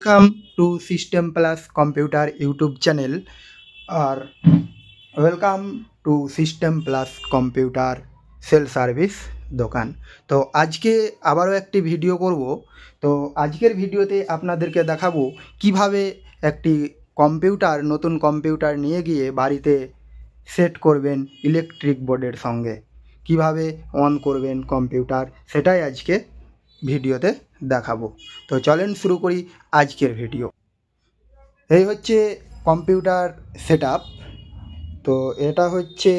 Welcome to System Plus Computer YouTube channel or welcome to System Plus Computer sale service দোকান। তো আজকে আবারও একটি ভিডিও করব। তো আজকের ভিডিওতে আপনাদেরকে দেখাবো কিভাবে একটি নতুন কম্পিউটার নিয়ে গিয়ে বাড়িতে সেট করবেন ইলেকট্রিক বোর্ডের সঙ্গে, কিভাবে অন করবেন কম্পিউটার, সেটাই আজকে ভিডিওতে দেখাবো। তো চলেন শুরু করি আজকের ভিডিও। এই হচ্ছে কম্পিউটার সেটআপ। তো এটা হচ্ছে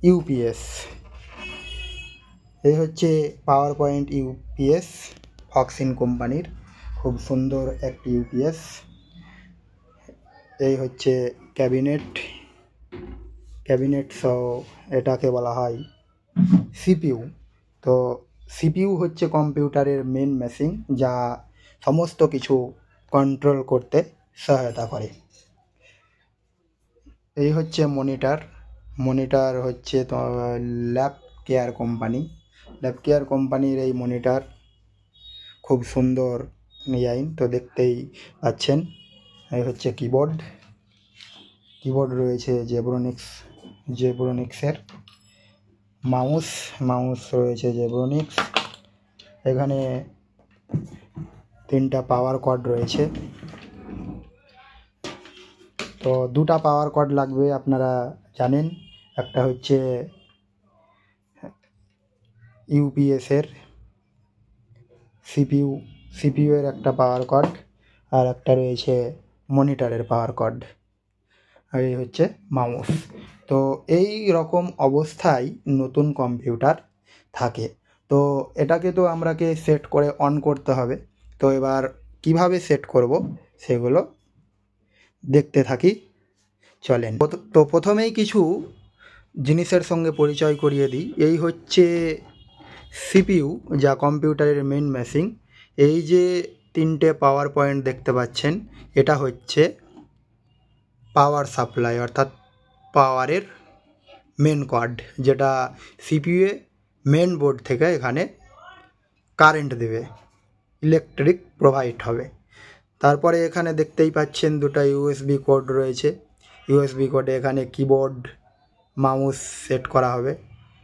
ইউপিএস, এই হচ্ছে পাওয়ার পয়েন্ট ইউপিএস, ফক্সিন কোম্পানির খুব সুন্দর একটি ইউপিএস। এই হচ্ছে ক্যাবিনেট সহ এটাকে বলা হয় সিপিইউ। তো সিপিইউ হচ্ছে কম্পিউটারের মেন মেশিন, যা সমস্ত কিছু কন্ট্রোল করতে সহায়তা করে। এই হচ্ছে মনিটর হচ্ছে তো ল্যাব কেয়ার কোম্পানির এই মনিটর খুব সুন্দর ডিজাইন, তো দেখতেই পাচ্ছেন। এই হচ্ছে কিবোর্ড রয়েছে জেব্রোনিক্সের। মাউস রয়েছে জেব্রোনিক্স। এখানে 3টা পাওয়ার কর্ড রয়েছে। তো 2টা পাওয়ার কর্ড লাগবে, আপনারা জানেন। একটা হচ্ছে ইউপিএসের সিপিইউ এর একটা পাওয়ার কর্ড, আর একটা রয়েছে মনিটরের পাওয়ার কর্ড, আর এই হচ্ছে মাউস। তো এই রকম অবস্থায় নতুন কম্পিউটার থাকে। তো এটাকে তো আমরাকে সেট করে অন করতে হবে। তো এবার কিভাবে সেট করব সেগুলো দেখতে থাকি, চলেন। তো প্রথমেই কিছু জিনিসের সঙ্গে পরিচয় করিয়ে দিই। এই হচ্ছে সিপিইউ, যা কম্পিউটারের মেন মেশিন। এই যে 3টে পাওয়ার পয়েন্ট দেখতে পাচ্ছেন, এটা হচ্ছে পাওয়ার সাপ্লাই, অর্থাৎ পাওয়ারের মেন কর্ড, যেটা সিপিইউ মেন বোর্ড থেকে এখানে কারেন্ট দেবে, ইলেকট্রিক প্রোভাইড হবে। তারপরে এখানে দেখতেই পাচ্ছেন 2টা ইউএসবি কোড রয়েছে। ইউএসবি কোডে এখানে কিবোর্ড মাউস সেট করা হবে।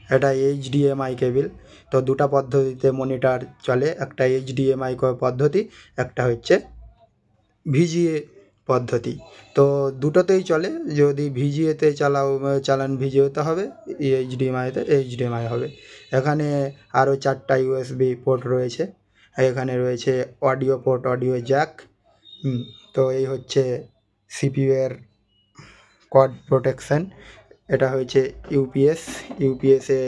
এটা এইচডিএমআই কেবিল। তো 2টা পদ্ধতিতে মনিটর চলে, একটা এইচডিএমআই পদ্ধতি, একটা হচ্ছে ভিজিএ পদ্ধতি। তো দুটোতেই চলে। যদি ভিজিএতে চালান ভিজিএতে হবে, এইচডিএমআই হবে। এখানে আরও 4টা ইউএসবি পোর্ট রয়েছে। এখানে রয়েছে অডিও পোর্ট, অডিও জ্যাক। তো এই হচ্ছে সিপিইউ এর কর্ড প্রোটেকশন। এটা হয়েছে ইউপিএসে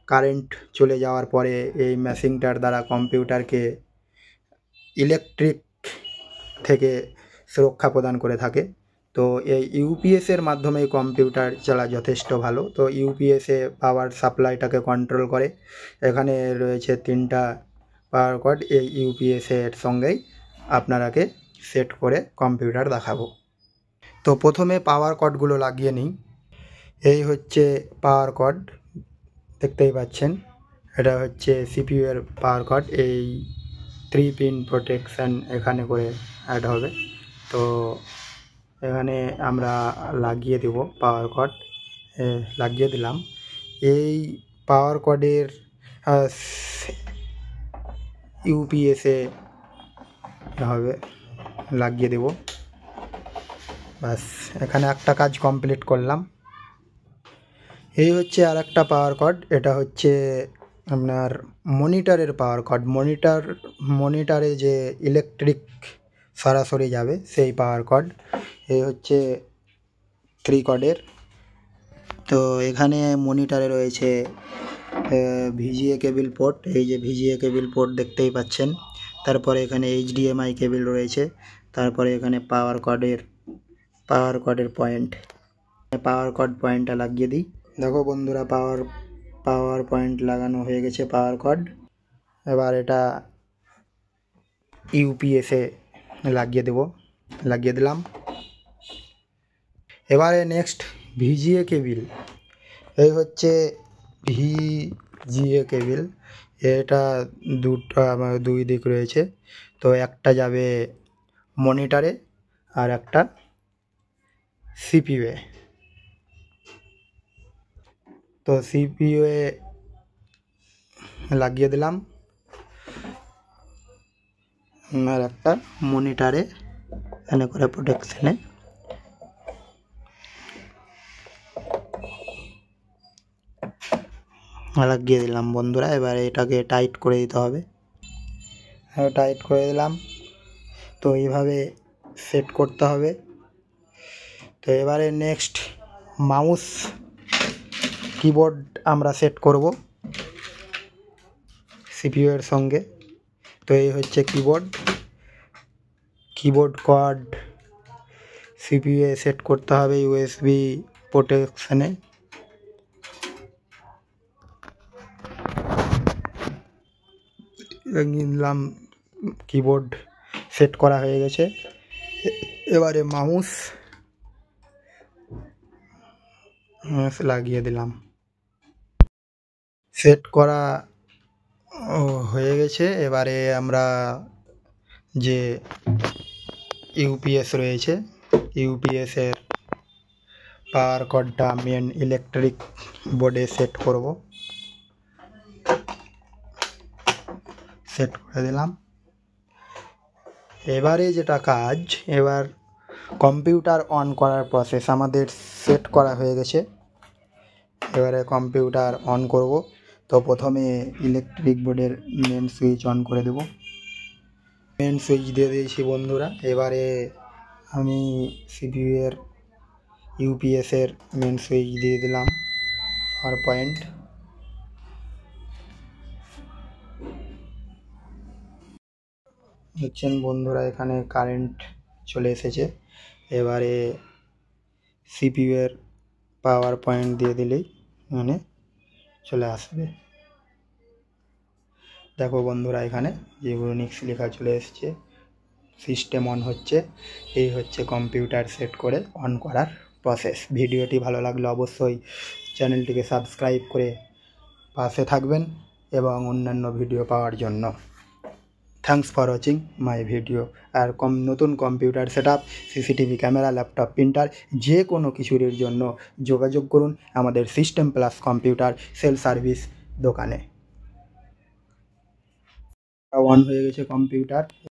কারেন্ট চলে যাওয়ার পরে এই মেশিনটার দ্বারা কম্পিউটারকে ইলেকট্রিক থেকে সুরক্ষা প্রদান করে থাকে। তো এই ইউপিএসের মাধ্যমে কম্পিউটার চলা যথেষ্ট ভালো। তো ইউপিএসে পাওয়ার সাপ্লাইটাকে কন্ট্রোল করে। এখানে রয়েছে 3টা পাওয়ার কর্ড। এই ইউপিএসের সঙ্গেই আপনারাকে সেট করে কম্পিউটার দেখাবো। তো প্রথমে পাওয়ার কর্ডগুলো লাগিয়ে নিই। এই হচ্ছে পাওয়ার কর্ড, দেখতেই পাচ্ছেন। এটা হচ্ছে সিপিইউ এর পাওয়ার কর্ড। এই 3 পিন প্রোটেকশান এখানে করে অ্যাড হবে। তো এখানে আমরা লাগিয়ে দেব পাওয়ার কর্ড, লাগিয়ে দিলাম। এই পাওয়ার কর্ডের ইউপিএসে হবে লাগিয়ে দেব। ব্যাস, এখানে একটা কাজ কমপ্লিট করলাম। এই হচ্ছে আর একটা পাওয়ার কর্ড। এটা হচ্ছে আপনার মনিটরের পাওয়ার কর্ড। মনিটরে যে ইলেকট্রিক সরাসরি যাবে সেই পাওয়ার কর্ড। এই হচ্ছে 3 কর্ডের। তো এখানে মনিটরে রয়েছে ভিজিএ কেবিল পোর্ট। এই যে ভিজিএ কেবিল পোর্ট দেখতেই পাচ্ছেন। তারপরে এখানে এইচডিএমআই কেবিল রয়েছে। তারপরে এখানে পাওয়ার কর্ডের পয়েন্টটা লাগিয়ে দিই। দেখো বন্ধুরা, পাওয়ার পয়েন্ট লাগানো হয়ে গেছে পাওয়ার কর্ড। এবার এটা ইউপিএসে লাগিয়ে দিলাম। এবারে নেক্সট ভিজিএ কেবিল। এই হচ্ছে ভিজিএ কেবিল। এটা 2 দিক রয়েছে। তো একটা যাবে মনিটরে আর একটা সিপিইউয়ে। তো সিপিইউয়ে লাগিয়ে দিলাম আর একটা মনিটরে এনে করে প্রোটেকশানে লাগিয়ে দিলাম বন্ধুরা। এবারে এটাকে টাইট করে দিতে হবে। টাইট করে দিলাম। তো এইভাবে সেট করতে হবে। তো এবারে নেক্সট মাউস কিবোর্ড আমরা সেট করব সিপিইউ এর সঙ্গে। তো এই হচ্ছে কিবোর্ড কর্ড সিপিইউ এ সেট করতে হবে ইউএসবি প্রোটেকশানে। নিলাম, কিবোর্ড সেট করা হয়ে গেছে। এবারে মাউস লাগিয়ে দিলাম। সেট করা হয়ে গেছে। এবারে আমরা যে ইউপিএস রয়েছে ইউপিএসের পাওয়ার কর্ডটা মেন ইলেকট্রিক বোর্ডে সেট করব। সেট করে দিলাম। এবারে যেটা কাজ, এবার কম্পিউটার অন করার প্রসেস আমাদের সেট করা হয়ে গেছে। এবারে কম্পিউটার অন করব। তো প্রথমে ইলেকট্রিক বোর্ডের মেন সুইচ অন করে দেব। মেন সুইচ দিয়ে দিয়েছি বন্ধুরা। এবারে আমি সিপিইউ এর ইউপিএসের মেন সুইচ দিয়ে দিলাম পাওয়ার পয়েন্ট। দেখছেন বন্ধুরা এখানে কারেন্ট চলে এসেছে। এবারে সিপিইউ এর পাওয়ার পয়েন্ট দিয়ে দিলেই মানে চলে আসবে। দেখো বন্ধুরা এখানে ইউনিক্স লেখা চলে এসেছে, সিস্টেম অন হচ্ছে। এই হচ্ছে কম্পিউটার সেট করে অন করার প্রসেস। ভিডিওটি ভালো লাগলে অবশ্যই চ্যানেলটিকে সাবস্ক্রাইব করে পাশে থাকবেন এবং অন্যান্য ভিডিও পাওয়ার জন্য। Thanks for watching my video. আর নতুন computer setup, CCTV camera, laptop, printer যে কোনো কিছুর জন্য যোগাযোগ করুন আমাদের system plus computer sale service দোকানে। অন হয়ে গেছে কম্পিউটার।